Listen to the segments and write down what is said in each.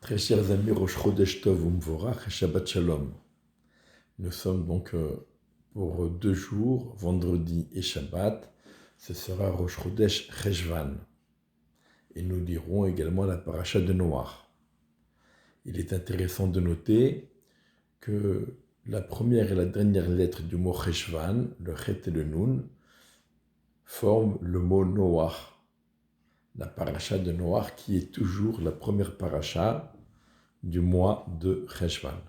Très chers amis, Rosh Chodesh Tov Umvorach et Shabbat Shalom. Nous sommes donc pour 2 jours, vendredi et Shabbat. Ce sera Rosh Chodesh Cheshvan. Et nous lirons également la paracha de Noach. Il est intéressant de noter que la première et la dernière lettre du mot Cheshvan, le Chet et le Nun, forment le mot Noach. La paracha de Noach qui est toujours la première paracha du mois de Cheshvan.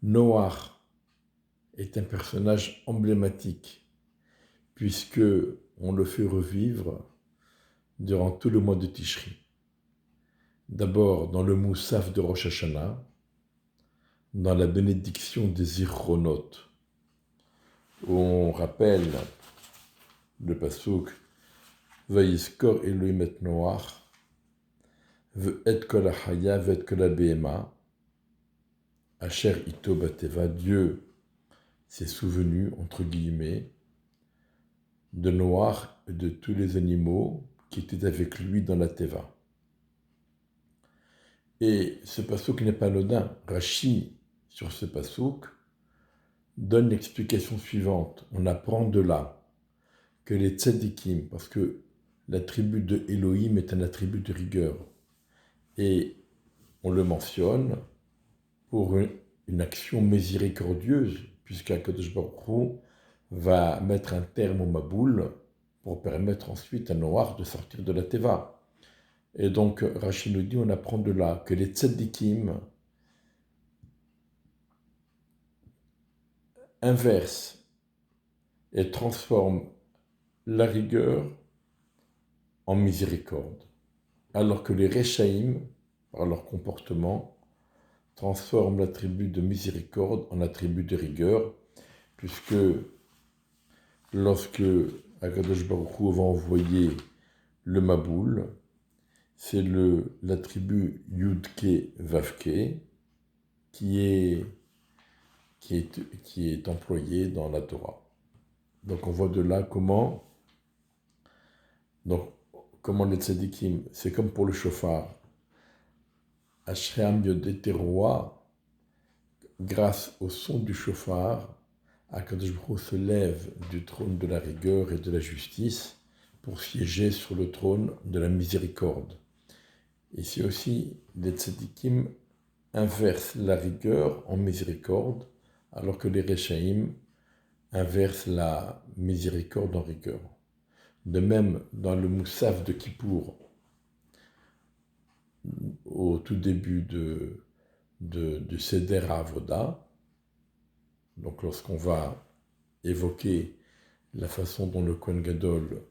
Noach est un personnage emblématique puisque on le fait revivre durant tout le mois de Tishri. D'abord dans le Moussaf de Rosh Hashanah, dans la bénédiction des Zichronot, où on rappelle le pasuk Vayiskor Elohim et Noach, Ve'et kol hachaya ve'et kol habehema, Asher ito bateva, Dieu s'est souvenu, entre guillemets, de Noach et de tous les animaux qui étaient avec lui dans la Teva. Et ce passouk n'est pas anodin. Rashi, sur ce passouk, donne l'explication suivante. On apprend de là que les tzadikim, parce que l'attribut de Elohim est un attribut de rigueur, et on le mentionne pour une action miséricordieuse, puisqu'Akadosh Baruch Hu va mettre un terme au Maboul pour permettre ensuite à Noach de sortir de la Teva. Et donc, Rashi nous dit, on apprend de là que les tzadikim inversent et transforment la rigueur en miséricorde, alors que les Rechaïm, par leur comportement, transforment l'attribut de miséricorde en attribut de rigueur, puisque lorsque Akadosh Baruch Hu va envoyer le Maboul, c'est l'attribut Yudke Vavke qui est employé dans la Torah. Donc on voit de là comment les tzadikim, c'est comme pour le shofar, Ashream Yodeteroa, grâce au son du shofar, Akadosh Baruch Hu se lève du trône de la rigueur et de la justice pour siéger sur le trône de la miséricorde. Ici aussi, les tzadikim inversent la rigueur en miséricorde, alors que les Rechaïm inversent la miséricorde en rigueur. De même, dans le Moussaf de Kippour, au tout début de Seder Avoda, donc lorsqu'on va évoquer la façon dont le Kohen Gadol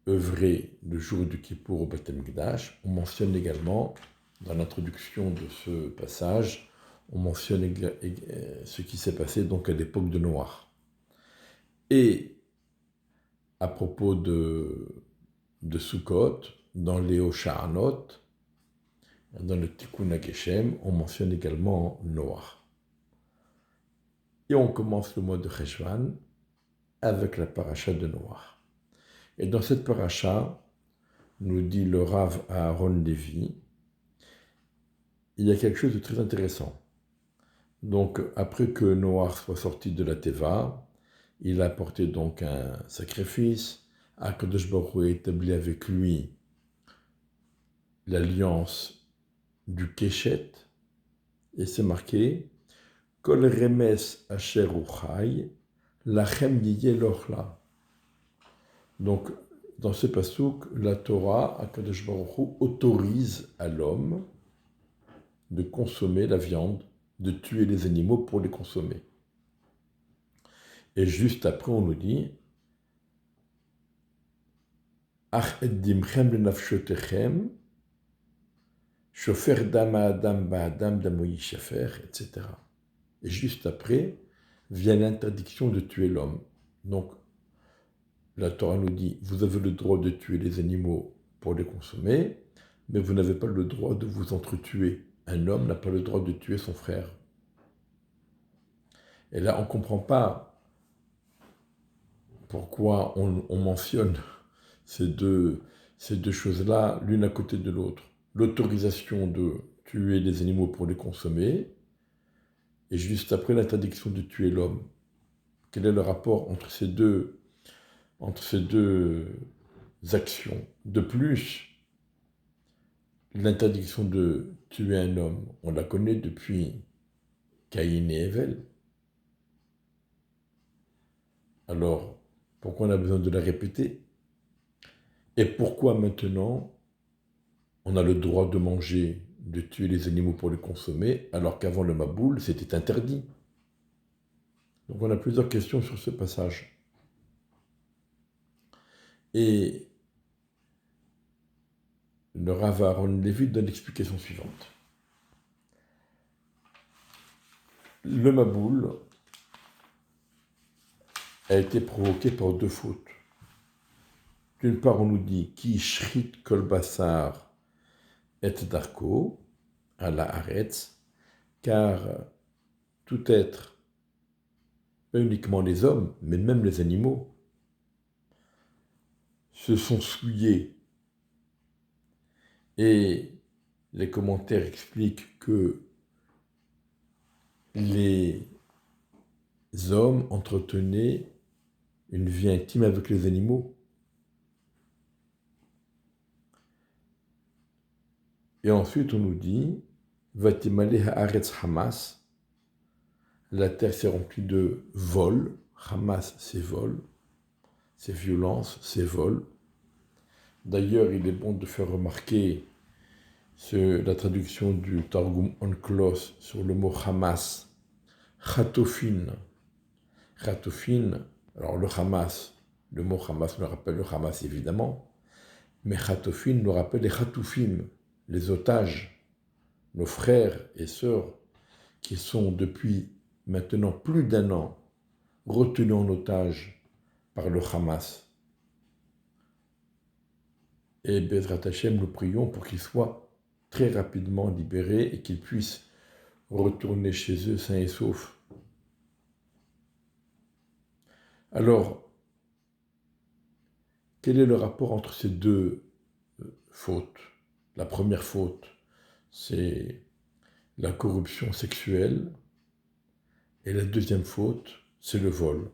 œuvrait le jour du Kippour au Beth Amikdash, on mentionne également, dans l'introduction de ce passage, on mentionne ce qui s'est passé donc à l'époque de Noach. Et à propos de Sukkot, dans les Hosha'anot, dans le Tikkun HaGeshem, on mentionne également Noach. Et on commence le mois de Cheshvan avec la paracha de Noach. Et dans cette paracha, nous dit le Rav Aaron Levi, il y a quelque chose de très intéressant. Donc, après que Noach soit sorti de la Teva, il a apporté donc un sacrifice. Akadosh Baruch Hu a établi avec lui l'alliance du Keshet, et c'est marqué Kol remes asher uchai, lachem yiyeh lochla. Donc, dans ce passouk, la Torah, Akadosh Baruch Hu autorise à l'homme de consommer la viande, de tuer les animaux pour les consommer. Et juste après, on nous dit Ach eddimchem lenafshotechem, shofer dam adam ba'adam damoyi shafer, etc. Et juste après, vient l'interdiction de tuer l'homme. Donc, la Torah nous dit, vous avez le droit de tuer les animaux pour les consommer, mais vous n'avez pas le droit de vous entretuer. Un homme n'a pas le droit de tuer son frère. Et là, on ne comprend pas pourquoi on mentionne ces deux choses-là, l'une à côté de l'autre. l'autorisation de tuer les animaux pour les consommer, et juste après l'interdiction de tuer l'homme. Quel est le rapport entre ces deux actions? De plus, l'interdiction de tuer un homme, on la connaît depuis Caïn et Èvel. Alors, pourquoi on a besoin de la répéter? Et pourquoi maintenant on a le droit de manger, de tuer les animaux pour les consommer, alors qu'avant le Maboul, c'était interdit? Donc on a plusieurs questions sur ce passage. Et le Rav Aaron Lévi donne l'explication suivante. Le Maboul a été provoqué par deux fautes. D'une part, on nous dit Ki shrit kol basar et darko, à la haaretz, car tout être, pas uniquement les hommes, mais même les animaux, se sont souillés. Et les commentaires expliquent que les hommes entretenaient une vie intime avec les animaux. Et ensuite, on nous dit Vatimale haaretz Hamas, la terre s'est remplie de vols. Hamas, c'est vol, c'est violence, c'est vol. D'ailleurs, il est bon de faire remarquer la traduction du Targum Onklos sur le mot Hamas, Chatofin. Chatofin, alors le Hamas, le mot Hamas nous rappelle le Hamas évidemment, mais Chatofin nous rappelle les Chatoufim, les otages, nos frères et sœurs qui sont depuis maintenant plus d'un an retenus en otage par le Hamas. Et Bezrat Hashem, nous prions pour qu'ils soient très rapidement libérés et qu'ils puissent retourner chez eux sains et saufs. Alors, quel est le rapport entre ces deux fautes? La première faute, c'est la corruption sexuelle, et la deuxième faute, c'est le vol.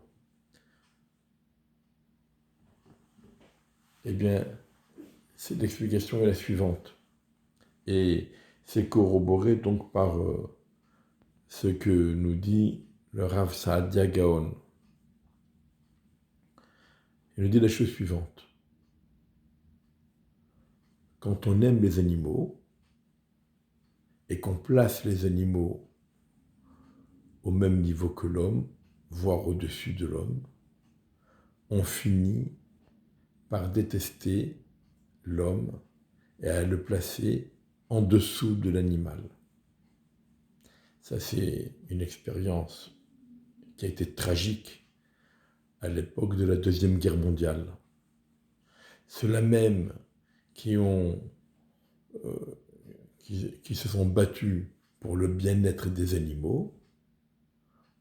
Eh bien, l'explication est la suivante, et c'est corroboré donc par ce que nous dit le Rav Saadia Gaon. Il nous dit la chose suivante. Quand on aime les animaux et qu'on place les animaux au même niveau que l'homme, voire au-dessus de l'homme, on finit par détester l'homme et à le placer en dessous de l'animal. Ça, c'est une expérience qui a été tragique à l'époque de la Deuxième Guerre mondiale. Ceux-là même qui se sont battus pour le bien-être des animaux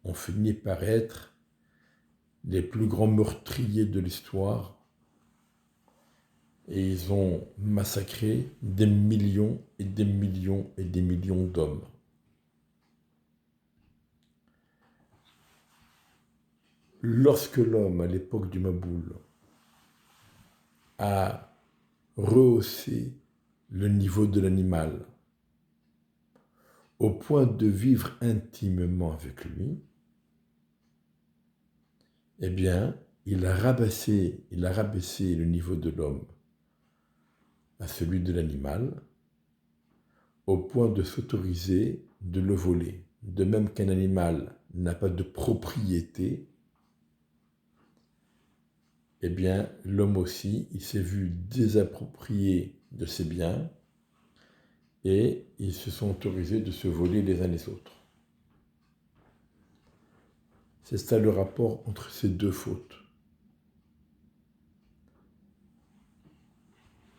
ont fini par être les plus grands meurtriers de l'histoire, et ils ont massacré des millions et des millions et des millions d'hommes. Lorsque l'homme, à l'époque du Maboul, a rehaussé le niveau de l'animal au point de vivre intimement avec lui, eh bien, il a rabaissé le niveau de l'homme à celui de l'animal, au point de s'autoriser de le voler. De même qu'un animal n'a pas de propriété, eh bien, l'homme aussi, il s'est vu désapproprié de ses biens et ils se sont autorisés de se voler les uns les autres. C'est ça le rapport entre ces deux fautes.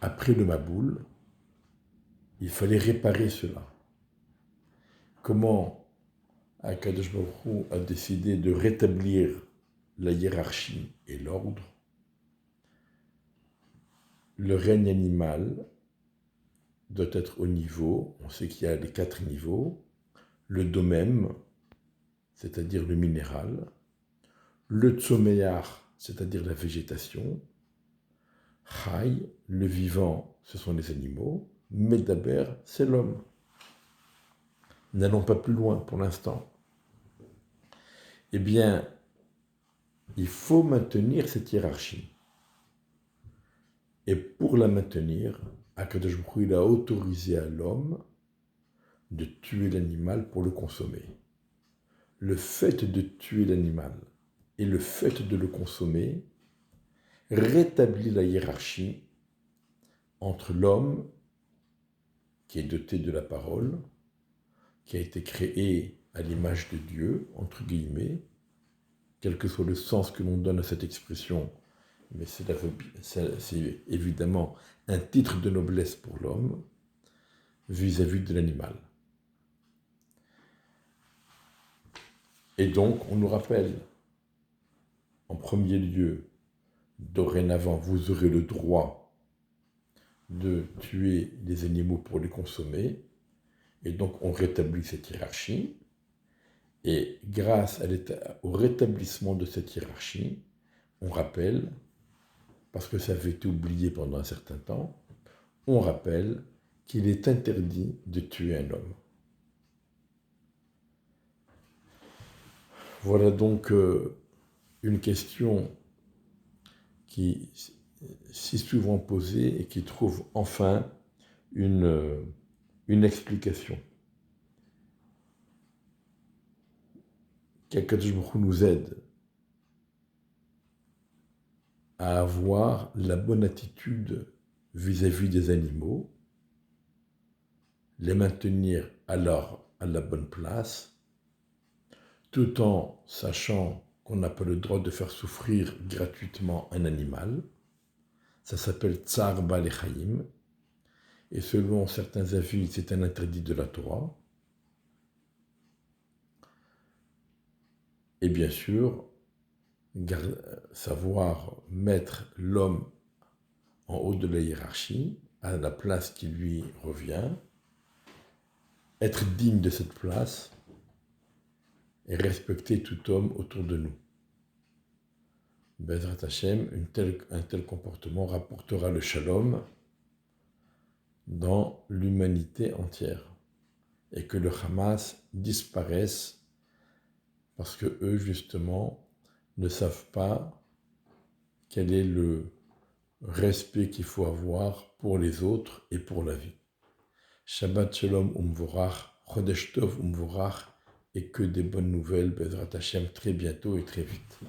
Après le Maboul, il fallait réparer cela. Comment Akadosh Baruch Hu a décidé de rétablir la hiérarchie et l'ordre? Le règne animal doit être au niveau, on sait qu'il y a les 4 niveaux, le domem, c'est-à-dire le minéral, le tsoméar, c'est-à-dire la végétation, chai, le vivant, ce sont les animaux, medaber, c'est l'homme. N'allons pas plus loin pour l'instant. Eh bien, il faut maintenir cette hiérarchie. Et pour la maintenir, Akadosh Baruch Hu a autorisé à l'homme de tuer l'animal pour le consommer. Le fait de tuer l'animal et le fait de le consommer rétablit la hiérarchie entre l'homme qui est doté de la parole, qui a été créé à l'image de Dieu, entre guillemets, quel que soit le sens que l'on donne à cette expression, mais c'est évidemment un titre de noblesse pour l'homme vis-à-vis de l'animal. Et donc, on nous rappelle, en premier lieu, dorénavant, vous aurez le droit de tuer les animaux pour les consommer, et donc on rétablit cette hiérarchie, et grâce au rétablissement de cette hiérarchie, on rappelle, parce que ça avait été oublié pendant un certain temps, on rappelle qu'il est interdit de tuer un homme. Voilà donc une question qui si souvent posée et qui trouve enfin une explication. Qu'Akadosh Baruch Hu nous aide à avoir la bonne attitude vis-à-vis des animaux, les maintenir à la bonne place, tout en sachant qu'on n'a pas le droit de faire souffrir gratuitement un animal. Ça s'appelle Tsar Ba'alei Chaim, et selon certains avis, c'est un interdit de la Torah. Et bien sûr, savoir mettre l'homme en haut de la hiérarchie, à la place qui lui revient, être digne de cette place et respecter tout homme autour de nous. Bezrat Hashem, un tel comportement rapportera le shalom dans l'humanité entière et que le Hamas disparaisse parce que eux, justement, ne savent pas quel est le respect qu'il faut avoir pour les autres et pour la vie. Shabbat Shalom Umvorach, Chodesh Tov Umvorach, et que des bonnes nouvelles, Bezrat Hashem, très bientôt et très vite.